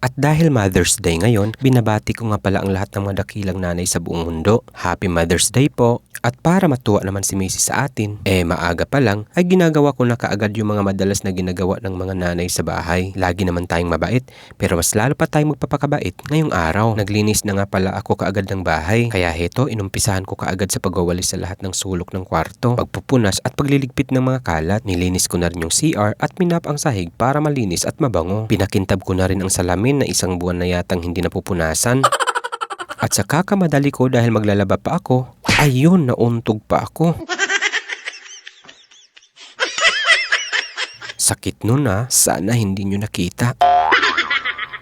At dahil Mother's Day ngayon, binabati ko nga pala ang lahat ng mga dakilang nanay sa buong mundo. Happy Mother's Day po! At para matuwa naman si Mrs. sa atin, maaga pa lang ay ginagawa ko na kaagad yung mga madalas na ginagawa ng mga nanay sa bahay. Lagi naman tayong mabait, pero mas lalo pa tayong magpapakabait ngayong araw. Naglinis na nga pala ako kaagad ng bahay, kaya heto inumpisahan ko kaagad sa pagwawalis sa lahat ng sulok ng kwarto, pagpupunas at pagliligpit ng mga kalat. Nilinis ko na rin yung CR at minap ang sahig para malinis at mabango. Pinakintab ko na rin ang salamin na isang buwan na yatang hindi napupunasan. At sa kakamadali ko dahil maglalaba pa ako, ayun, nauntog pa ako. Sakit nun sana hindi nyo nakita.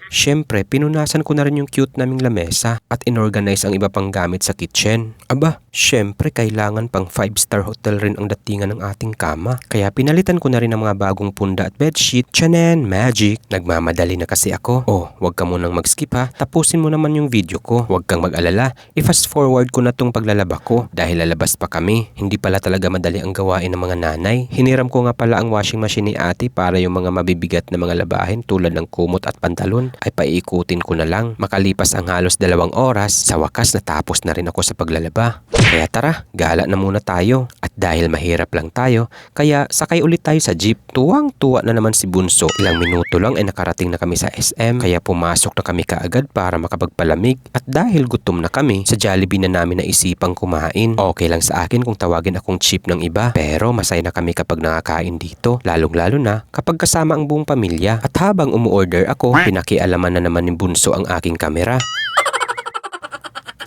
Siyempre, pinunasan ko na rin yung cute naming lamesa at inorganize ang iba pang gamit sa kitchen. Aba, siyempre kailangan pang 5-star hotel rin ang datingan ng ating kama. Kaya pinalitan ko na rin ang mga bagong punda at bedsheet. Tiyanen, magic! Nagmamadali na kasi ako. Oh, wag ka munang mag-skip tapusin mo naman yung video ko. Wag kang mag-alala, i-fast forward ko na tong paglalaba ko dahil lalabas pa kami. Hindi pala talaga madali ang gawain ng mga nanay. Hiniram ko nga pala ang washing machine ni ate para yung mga mabibigat na mga labahin tulad ng kumot at pantalon ay paikutin ko na lang. Makalipas ang halos 2 oras, sa wakas natapos na rin ako sa paglalaba. Kaya tara, gala na muna tayo. At dahil mahirap lang tayo, kaya sakay ulit tayo sa jeep. Tuwang-tuwa na naman si Bunso. Ilang minuto lang ay nakarating na kami sa SM, kaya pumasok na kami kaagad para makapagpalamig. At dahil gutom na kami, sa Jollibee na namin naisipang kumain. Okay lang sa akin kung tawagin akong cheap ng iba, pero masaya na kami kapag nakakain dito. Lalong-lalo na kapag kasama ang buong pamilya. At habang umuorder ako, pinakialaman na naman ni Bunso ang aking kamera.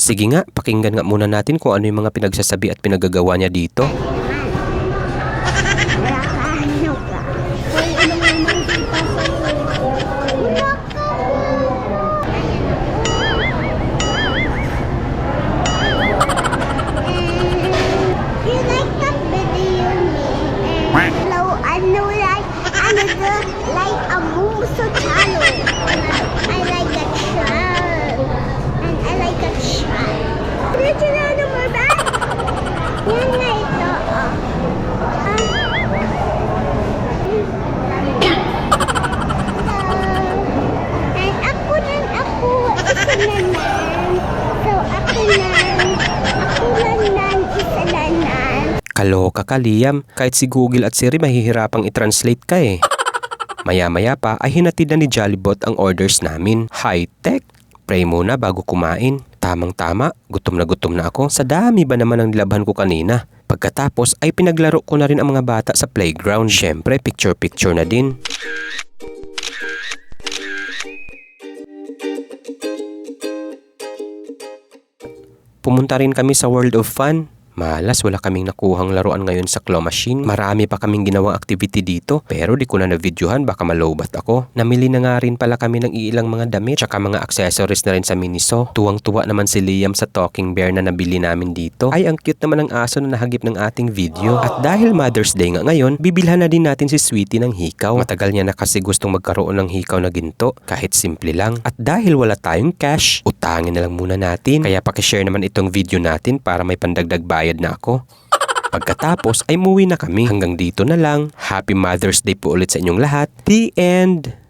Sige nga, pakinggan nga muna natin kung ano yung mga pinagsasabi at pinagagawa niya dito. Kaloka ka, Liam. Kahit si Google at Siri mahihirapang i-translate ka Maya-maya pa ay hinatid na ni Jollibot ang orders namin. High-tech! Pray muna bago kumain. Tamang-tama, gutom na ako. Sa dami ba naman ang nilabhan ko kanina? Pagkatapos ay pinaglaro ko na rin ang mga bata sa playground. Syempre, picture-picture na din. Pumunta rin kami sa World of Fun. Malas, wala kaming nakuhang laruan ngayon sa claw machine. Marami pa kaming ginawang activity dito, pero di ko na na-videohan, baka malowbat ako. Namili na nga rin pala kami ng ilang mga damit, tsaka mga accessories na rin sa Miniso. Tuwang-tuwa naman si Liam sa talking bear na nabili namin dito. Ay, ang cute naman ang aso na nahagip ng ating video. At dahil Mother's Day nga ngayon, bibilhan na din natin si Sweetie ng hikaw. Matagal niya na kasi gustong magkaroon ng hikaw na ginto, kahit simple lang. At dahil wala tayong cash, utangin na lang muna natin. Kaya pakishare naman itong video natin para may pandagdag bayad na ako. Pagkatapos ay muwi na kami. Hanggang dito na lang. Happy Mother's Day po ulit sa inyong lahat. The end!